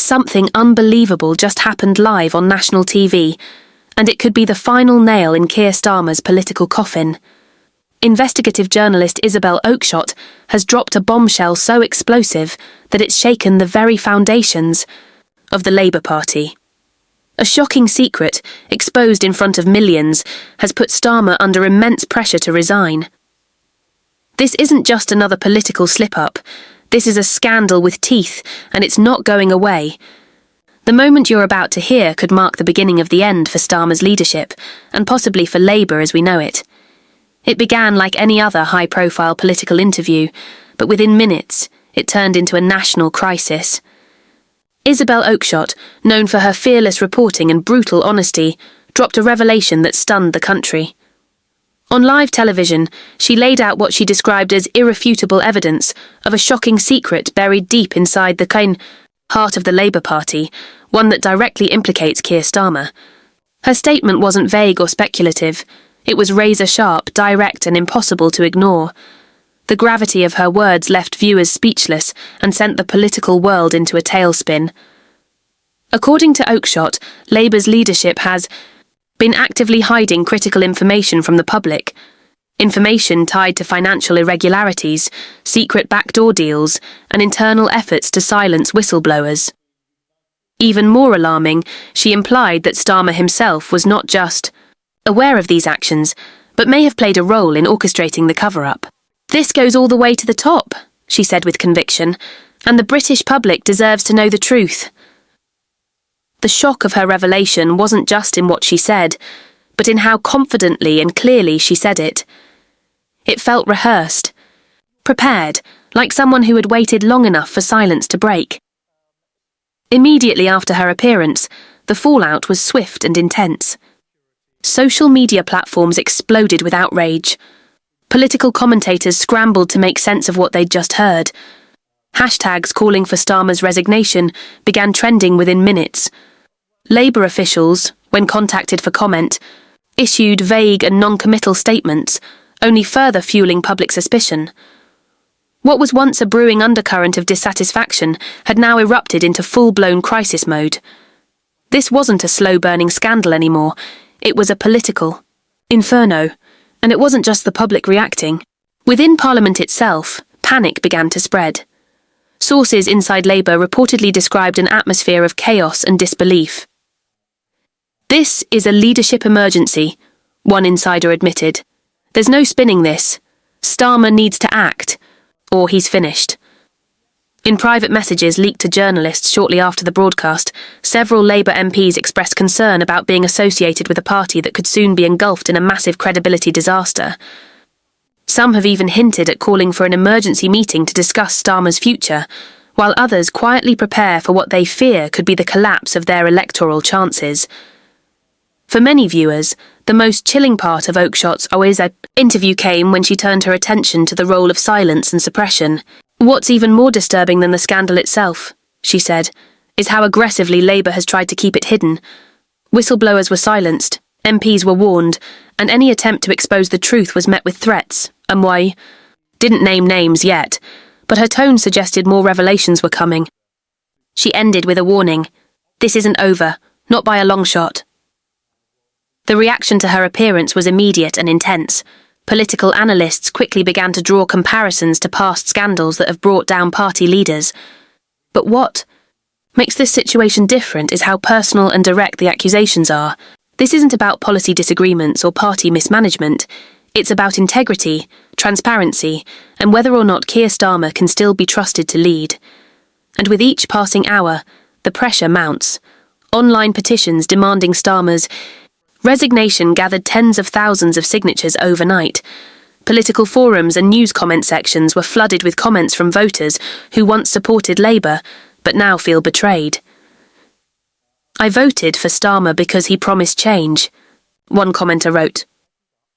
something unbelievable just happened live on national TV, and it could be the final nail in Keir Starmer's political coffin. Investigative journalist Isabel Oakeshott has dropped a bombshell so explosive that it's shaken the very foundations of the Labour Party. A shocking secret, exposed in front of millions, has put Starmer under immense pressure to resign. This isn't just another political slip-up. This is a scandal with teeth, and it's not going away. The moment you're about to hear could mark the beginning of the end for Starmer's leadership, and possibly for Labour as we know it. It began like any other high-profile political interview, but within minutes, it turned into a national crisis. Isabel Oakeshott, known for her fearless reporting and brutal honesty, dropped a revelation that stunned the country. On live television, she laid out what she described as irrefutable evidence of a shocking secret buried deep inside the heart of the Labour Party, one that directly implicates Keir Starmer. Her statement wasn't vague or speculative. It was razor-sharp, direct and impossible to ignore. The gravity of her words left viewers speechless and sent the political world into a tailspin. According to Oakeshott, Labour's leadership has been actively hiding critical information from the public. Information tied to financial irregularities, secret backdoor deals, and internal efforts to silence whistleblowers. Even more alarming, she implied that Starmer himself was not just aware of these actions, but may have played a role in orchestrating the cover-up. "This goes all the way to the top," she said with conviction, "and the British public deserves to know the truth." The shock of her revelation wasn't just in what she said, but in how confidently and clearly she said it. It felt rehearsed, prepared, like someone who had waited long enough for silence to break. Immediately after her appearance, the fallout was swift and intense. Social media platforms exploded with outrage. Political commentators scrambled to make sense of what they'd just heard. Hashtags calling for Starmer's resignation began trending within minutes. Labour officials, when contacted for comment, issued vague and non-committal statements, only further fueling public suspicion. What was once a brewing undercurrent of dissatisfaction had now erupted into full-blown crisis mode. This wasn't a slow-burning scandal anymore. It was a political inferno, and it wasn't just the public reacting. Within Parliament itself, panic began to spread. Sources inside Labour reportedly described an atmosphere of chaos and disbelief. "This is a leadership emergency," one insider admitted. "There's no spinning this. Starmer needs to act, or he's finished." In private messages leaked to journalists shortly after the broadcast, several Labour MPs expressed concern about being associated with a party that could soon be engulfed in a massive credibility disaster. Some have even hinted at calling for an emergency meeting to discuss Starmer's future, while others quietly prepare for what they fear could be the collapse of their electoral chances. For many viewers, the most chilling part of Oakeshott's interview came when she turned her attention to the role of silence and suppression. "What's even more disturbing than the scandal itself," she said, "is how aggressively Labour has tried to keep it hidden. Whistleblowers were silenced, MPs were warned, and any attempt to expose the truth was met with threats, and why didn't name names yet, but her tone suggested more revelations were coming. She ended with a warning. "This isn't over, not by a long shot." The reaction to her appearance was immediate and intense. Political analysts quickly began to draw comparisons to past scandals that have brought down party leaders. But what makes this situation different is how personal and direct the accusations are. This isn't about policy disagreements or party mismanagement. It's about integrity, transparency, and whether or not Keir Starmer can still be trusted to lead. And with each passing hour, the pressure mounts. Online petitions demanding Starmer's resignation gathered tens of thousands of signatures overnight. Political forums and news comment sections were flooded with comments from voters who once supported Labour, but now feel betrayed. "I voted for Starmer because he promised change," one commenter wrote.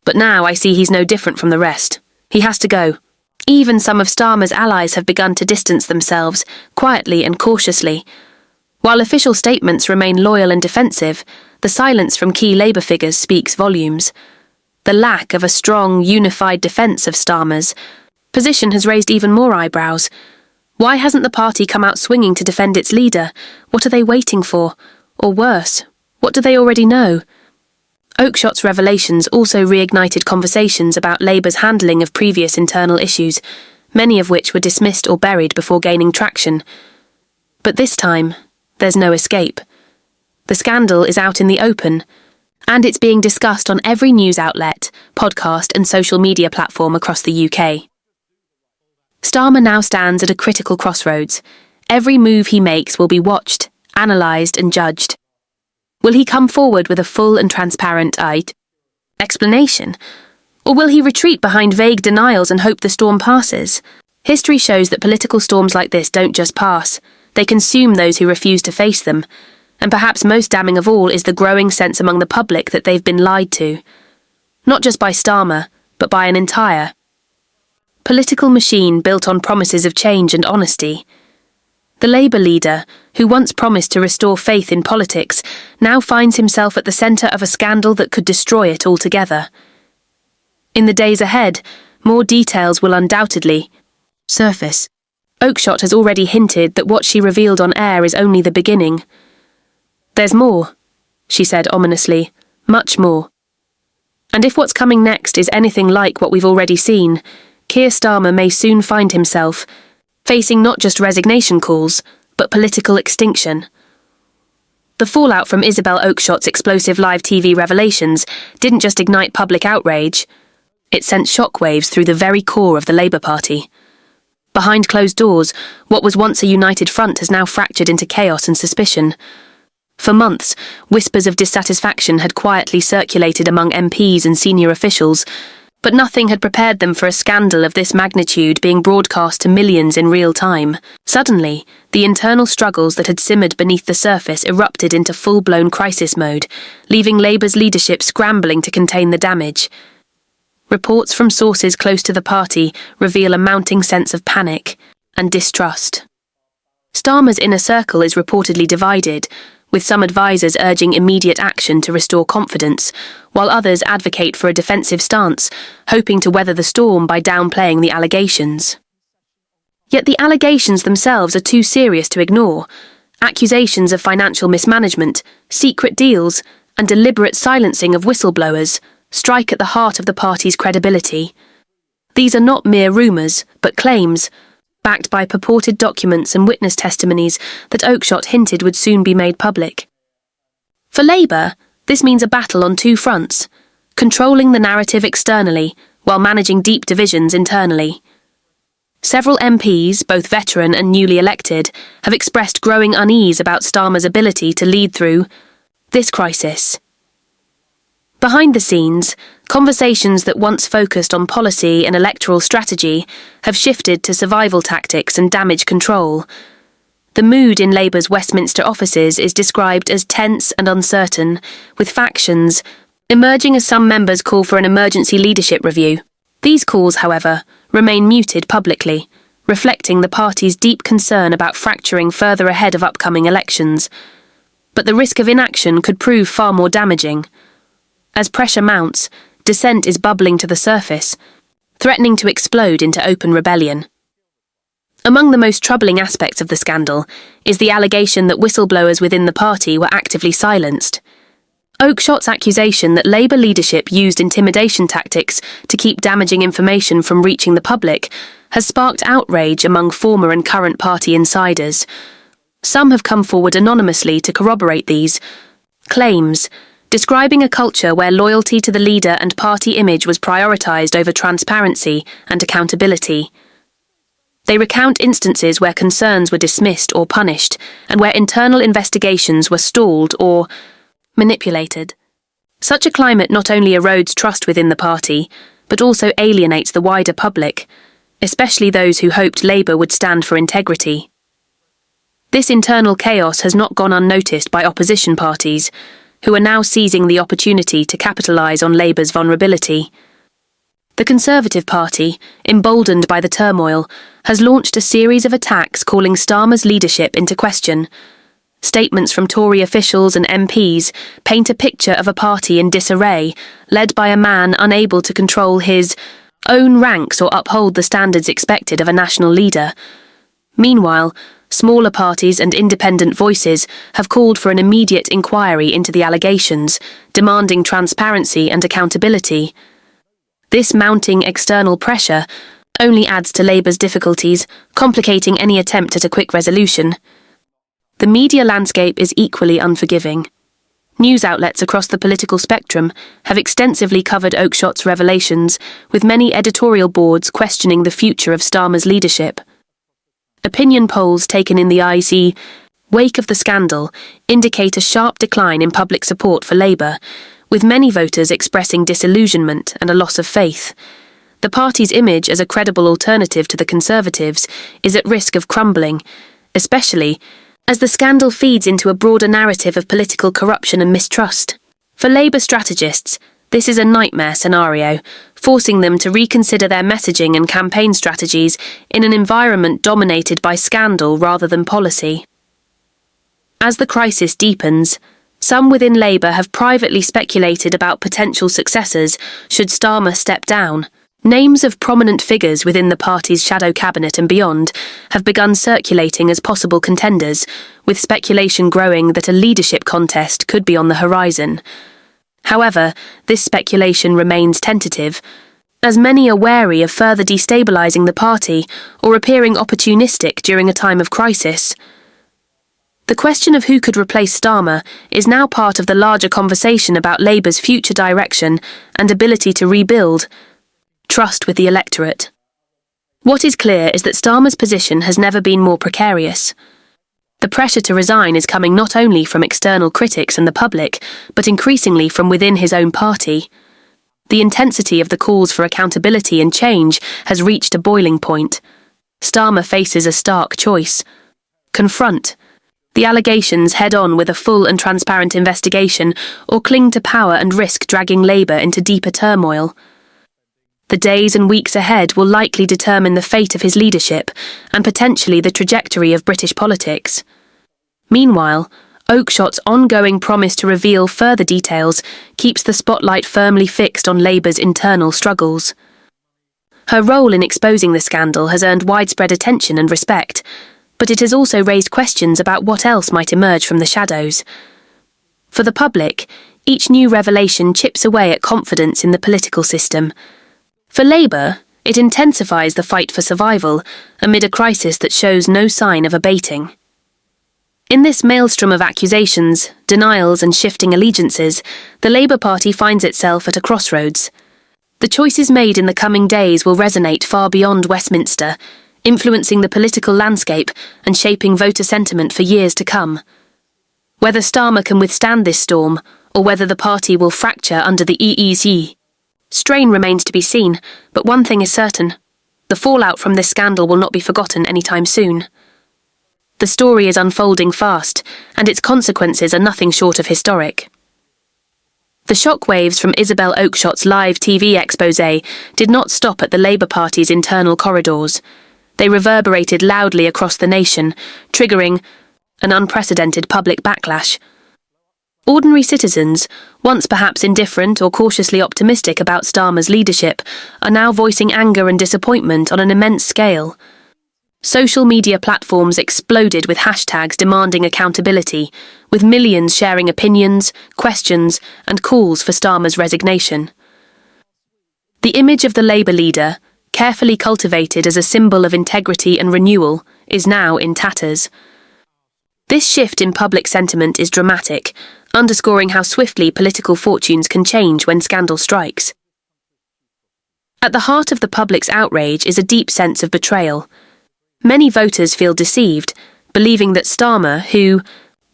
"But now I see he's no different from the rest. He has to go." Even some of Starmer's allies have begun to distance themselves, quietly and cautiously. While official statements remain loyal and defensive, the silence from key Labour figures speaks volumes. The lack of a strong, unified defence of Starmer's position has raised even more eyebrows. Why hasn't the party come out swinging to defend its leader? What are they waiting for? Or worse, what do they already know? Oakeshott's revelations also reignited conversations about Labour's handling of previous internal issues, many of which were dismissed or buried before gaining traction. But this time, there's no escape. The scandal is out in the open, and it's being discussed on every news outlet, podcast and social media platform across the UK. Starmer now stands at a critical crossroads. Every move he makes will be watched, analysed and judged. Will he come forward with a full and transparent explanation? Or will he retreat behind vague denials and hope the storm passes? History shows that political storms like this don't just pass. They consume those who refuse to face them. And perhaps most damning of all is the growing sense among the public that they've been lied to. Not just by Starmer, but by an entire political machine built on promises of change and honesty. The Labour leader, who once promised to restore faith in politics, now finds himself at the centre of a scandal that could destroy it altogether. In the days ahead, more details will undoubtedly surface. Oakeshott has already hinted that what she revealed on air is only the beginning. There's more, she said ominously, much more. And if what's coming next is anything like what we've already seen, Keir Starmer may soon find himself facing not just resignation calls, but political extinction. The fallout from Isabel Oakeshott's explosive live TV revelations didn't just ignite public outrage, it sent shockwaves through the very core of the Labour Party. Behind closed doors, what was once a united front has now fractured into chaos and suspicion. For months, whispers of dissatisfaction had quietly circulated among MPs and senior officials, but nothing had prepared them for a scandal of this magnitude being broadcast to millions in real time. Suddenly, the internal struggles that had simmered beneath the surface erupted into full-blown crisis mode, leaving Labour's leadership scrambling to contain the damage. Reports from sources close to the party reveal a mounting sense of panic and distrust. Starmer's inner circle is reportedly divided, with some advisers urging immediate action to restore confidence, while others advocate for a defensive stance, hoping to weather the storm by downplaying the allegations. Yet the allegations themselves are too serious to ignore. Accusations of financial mismanagement, secret deals, and deliberate silencing of whistleblowers strike at the heart of the party's credibility. These are not mere rumours, but claims, backed by purported documents and witness testimonies that Oakeshott hinted would soon be made public. For Labour, this means a battle on two fronts, controlling the narrative externally while managing deep divisions internally. Several MPs, both veteran and newly elected, have expressed growing unease about Starmer's ability to lead through this crisis. Behind the scenes, conversations that once focused on policy and electoral strategy have shifted to survival tactics and damage control. The mood in Labour's Westminster offices is described as tense and uncertain, with factions emerging as some members call for an emergency leadership review. These calls, however, remain muted publicly, reflecting the party's deep concern about fracturing further ahead of upcoming elections. But the risk of inaction could prove far more damaging. As pressure mounts, dissent is bubbling to the surface, threatening to explode into open rebellion. Among the most troubling aspects of the scandal is the allegation that whistleblowers within the party were actively silenced. Oakeshott's accusation that Labour leadership used intimidation tactics to keep damaging information from reaching the public has sparked outrage among former and current party insiders. Some have come forward anonymously to corroborate these claims, describing a culture where loyalty to the leader and party image was prioritised over transparency and accountability. They recount instances where concerns were dismissed or punished, and where internal investigations were stalled or manipulated. Such a climate not only erodes trust within the party, but also alienates the wider public, especially those who hoped Labour would stand for integrity. This internal chaos has not gone unnoticed by opposition parties, who are now seizing the opportunity to capitalise on Labour's vulnerability. The Conservative Party, emboldened by the turmoil, has launched a series of attacks calling Starmer's leadership into question. Statements from Tory officials and MPs paint a picture of a party in disarray, led by a man unable to control his own ranks or uphold the standards expected of a national leader. Meanwhile, smaller parties and independent voices have called for an immediate inquiry into the allegations, demanding transparency and accountability. This mounting external pressure only adds to Labour's difficulties, complicating any attempt at a quick resolution. The media landscape is equally unforgiving. News outlets across the political spectrum have extensively covered Oakeshott's revelations, with many editorial boards questioning the future of Starmer's leadership. Opinion polls taken in the wake of the scandal indicate a sharp decline in public support for Labour, with many voters expressing disillusionment and a loss of faith. The party's image as a credible alternative to the Conservatives is at risk of crumbling, especially as the scandal feeds into a broader narrative of political corruption and mistrust. For Labour strategists, this is a nightmare scenario, forcing them to reconsider their messaging and campaign strategies in an environment dominated by scandal rather than policy. As the crisis deepens, some within Labour have privately speculated about potential successors should Starmer step down. Names of prominent figures within the party's shadow cabinet and beyond have begun circulating as possible contenders, with speculation growing that a leadership contest could be on the horizon. However, this speculation remains tentative, as many are wary of further destabilising the party or appearing opportunistic during a time of crisis. The question of who could replace Starmer is now part of the larger conversation about Labour's future direction and ability to rebuild trust with the electorate. What is clear is that Starmer's position has never been more precarious. The pressure to resign is coming not only from external critics and the public, but increasingly from within his own party. The intensity of the calls for accountability and change has reached a boiling point. Starmer faces a stark choice: confront the allegations head-on with a full and transparent investigation, or cling to power and risk dragging Labour into deeper turmoil. The days and weeks ahead will likely determine the fate of his leadership and potentially the trajectory of British politics. Meanwhile, Oakeshott's ongoing promise to reveal further details keeps the spotlight firmly fixed on Labour's internal struggles. Her role in exposing the scandal has earned widespread attention and respect, but it has also raised questions about what else might emerge from the shadows. For the public, each new revelation chips away at confidence in the political system. For Labour, it intensifies the fight for survival amid a crisis that shows no sign of abating. In this maelstrom of accusations, denials and shifting allegiances, the Labour Party finds itself at a crossroads. The choices made in the coming days will resonate far beyond Westminster, influencing the political landscape and shaping voter sentiment for years to come. Whether Starmer can withstand this storm, or whether the party will fracture under the EEC strain remains to be seen, but one thing is certain: the fallout from this scandal will not be forgotten anytime soon. The story is unfolding fast, and its consequences are nothing short of historic. The shockwaves from Isabel Oakeshott's live TV exposé did not stop at the Labour Party's internal corridors. They reverberated loudly across the nation, triggering an unprecedented public backlash. Ordinary citizens, once perhaps indifferent or cautiously optimistic about Starmer's leadership, are now voicing anger and disappointment on an immense scale. Social media platforms exploded with hashtags demanding accountability, with millions sharing opinions, questions, and calls for Starmer's resignation. The image of the Labour leader, carefully cultivated as a symbol of integrity and renewal, is now in tatters. This shift in public sentiment is dramatic, underscoring how swiftly political fortunes can change when scandal strikes. At the heart of the public's outrage is a deep sense of betrayal. Many voters feel deceived, believing that Starmer, who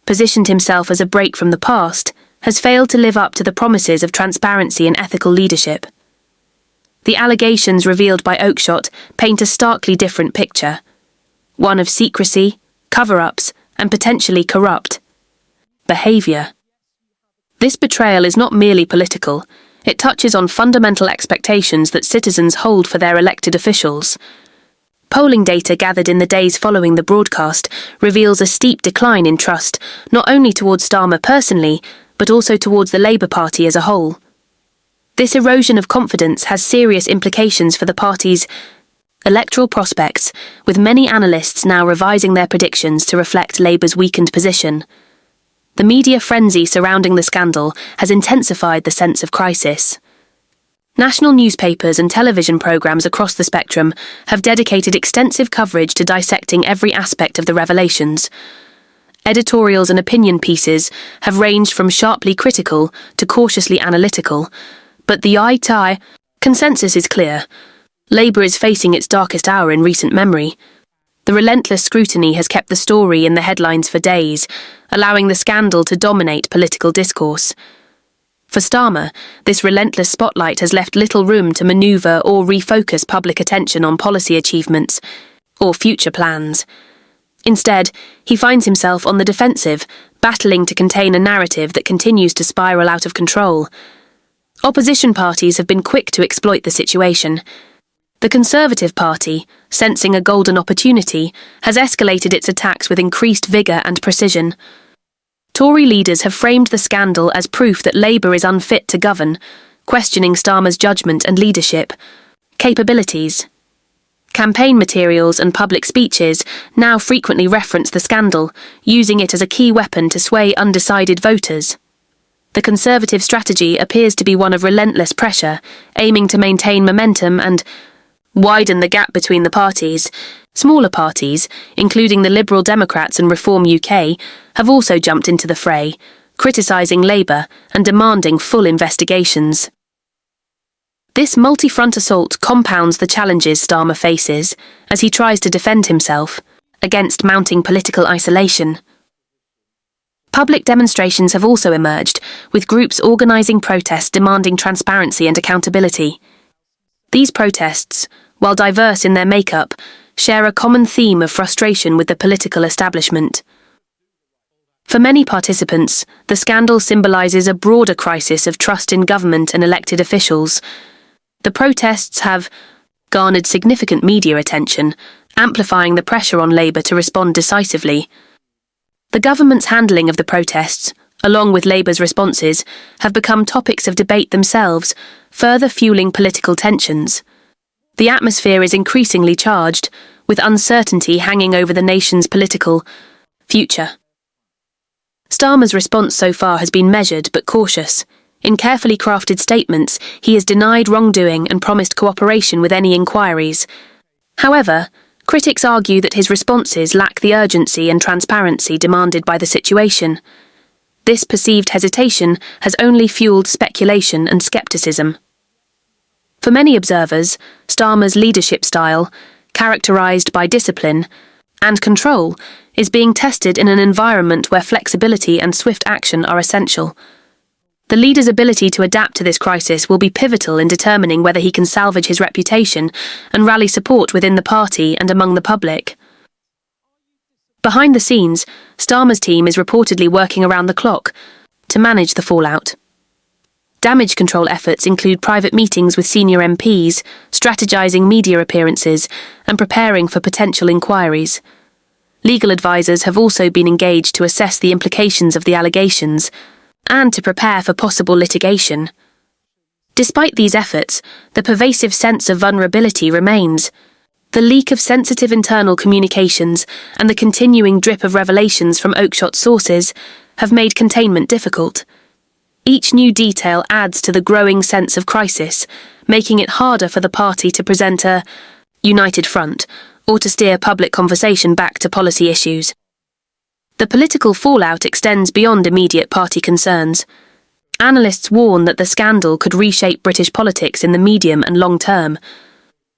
positioned himself as a break from the past, has failed to live up to the promises of transparency and ethical leadership. The allegations revealed by Oakeshott paint a starkly different picture: one of secrecy, cover-ups, and potentially corrupt behaviour. This betrayal is not merely political; it touches on fundamental expectations that citizens hold for their elected officials. Polling data gathered in the days following the broadcast reveals a steep decline in trust, not only towards Starmer personally, but also towards the Labour Party as a whole. This erosion of confidence has serious implications for the party's Electoral prospects, with many analysts now revising their predictions to reflect Labour's weakened position. The media frenzy surrounding the scandal has intensified the sense of crisis. National newspapers and television programmes across the spectrum have dedicated extensive coverage to dissecting every aspect of the revelations. Editorials and opinion pieces have ranged from sharply critical to cautiously analytical, but the eye-to-eye consensus is clear. Labour is facing its darkest hour in recent memory. The relentless scrutiny has kept the story in the headlines for days, allowing the scandal to dominate political discourse. For Starmer, this relentless spotlight has left little room to manoeuvre or refocus public attention on policy achievements or future plans. Instead, he finds himself on the defensive, battling to contain a narrative that continues to spiral out of control. Opposition parties have been quick to exploit the situation. The Conservative Party, sensing a golden opportunity, has escalated its attacks with increased vigour and precision. Tory leaders have framed the scandal as proof that Labour is unfit to govern, questioning Starmer's judgment and leadership capabilities. Campaign materials and public speeches now frequently reference the scandal, using it as a key weapon to sway undecided voters. The Conservative strategy appears to be one of relentless pressure, aiming to maintain momentum and widen the gap between the parties. Smaller parties, including the Liberal Democrats and Reform UK, have also jumped into the fray, criticising Labour and demanding full investigations. This multi-front assault compounds the challenges Starmer faces as he tries to defend himself against mounting political isolation. Public demonstrations have also emerged, with groups organising protests demanding transparency and accountability. These protests, while diverse in their makeup, share a common theme of frustration with the political establishment. For many participants, the scandal symbolises a broader crisis of trust in government and elected officials. The protests have garnered significant media attention, amplifying the pressure on Labour to respond decisively. The government's handling of the protests, along with Labour's responses, have become topics of debate themselves, further fueling political tensions. The atmosphere is increasingly charged, with uncertainty hanging over the nation's political future. Starmer's response so far has been measured but cautious. In carefully crafted statements, he has denied wrongdoing and promised cooperation with any inquiries. However, critics argue that his responses lack the urgency and transparency demanded by the situation. This perceived hesitation has only fueled speculation and scepticism. For many observers, Starmer's leadership style, characterised by discipline and control, is being tested in an environment where flexibility and swift action are essential. The leader's ability to adapt to this crisis will be pivotal in determining whether he can salvage his reputation and rally support within the party and among the public. Behind the scenes, Starmer's team is reportedly working around the clock to manage the fallout. Damage control efforts include private meetings with senior MPs, strategising media appearances, and preparing for potential inquiries. Legal advisors have also been engaged to assess the implications of the allegations and to prepare for possible litigation. Despite these efforts, the pervasive sense of vulnerability remains. The leak of sensitive internal communications and the continuing drip of revelations from Oakeshott sources have made containment difficult. Each new detail adds to the growing sense of crisis, making it harder for the party to present a united front or to steer public conversation back to policy issues. The political fallout extends beyond immediate party concerns. Analysts warn that the scandal could reshape British politics in the medium and long term.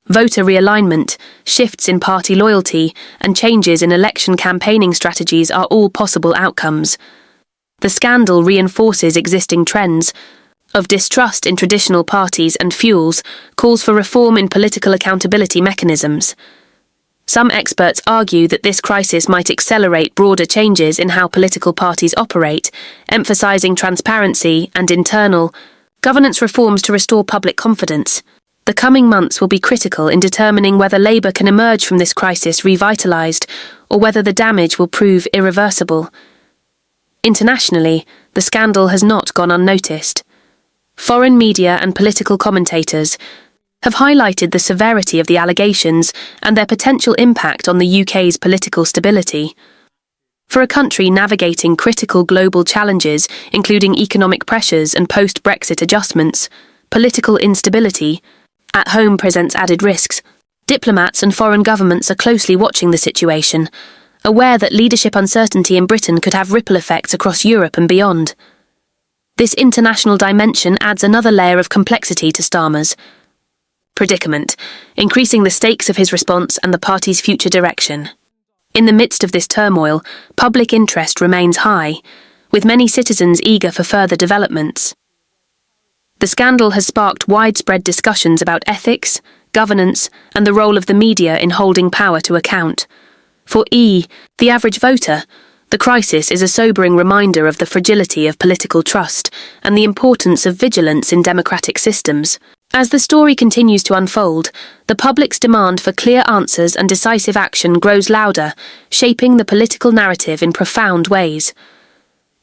Voter realignment, shifts in party loyalty, and changes in election campaigning strategies are all possible outcomes. The scandal reinforces existing trends of distrust in traditional parties and fuels calls for reform in political accountability mechanisms. Some experts argue that this crisis might accelerate broader changes in how political parties operate, emphasising transparency and internal governance reforms to restore public confidence. The coming months will be critical in determining whether Labour can emerge from this crisis revitalised or whether the damage will prove irreversible. Internationally, the scandal has not gone unnoticed. Foreign media and political commentators have highlighted the severity of the allegations and their potential impact on the UK's political stability. For a country navigating critical global challenges, including economic pressures and post-Brexit adjustments, political instability at home presents added risks. Diplomats and foreign governments are closely watching the situation, aware that leadership uncertainty in Britain could have ripple effects across Europe and beyond. This international dimension adds another layer of complexity to Starmer's predicament, increasing the stakes of his response and the party's future direction. In the midst of this turmoil, public interest remains high, with many citizens eager for further developments. The scandal has sparked widespread discussions about ethics, governance, and the role of the media in holding power to account. For the average voter, the crisis is a sobering reminder of the fragility of political trust and the importance of vigilance in democratic systems. As the story continues to unfold, the public's demand for clear answers and decisive action grows louder, shaping the political narrative in profound ways.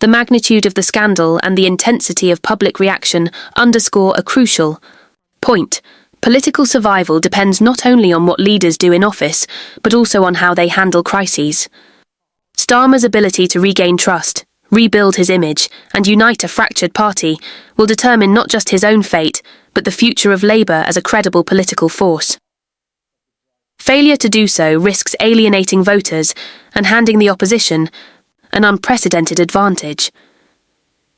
The magnitude of the scandal and the intensity of public reaction underscore a crucial point. Political survival depends not only on what leaders do in office, but also on how they handle crises. Starmer's ability to regain trust, rebuild his image, and unite a fractured party will determine not just his own fate, but the future of Labour as a credible political force. Failure to do so risks alienating voters and handing the opposition an unprecedented advantage.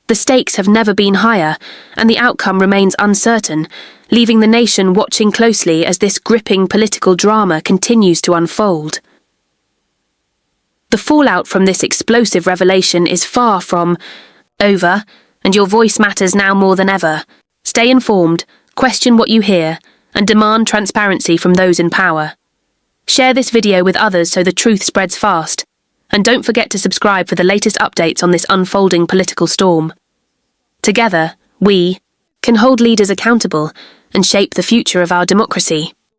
The stakes have never been higher, and the outcome remains uncertain, leaving the nation watching closely as this gripping political drama continues to unfold. The fallout from this explosive revelation is far from over, and your voice matters now more than ever. Stay informed, question what you hear, and demand transparency from those in power. Share this video with others so the truth spreads fast, and don't forget to subscribe for the latest updates on this unfolding political storm. Together, we can hold leaders accountable and shape the future of our democracy.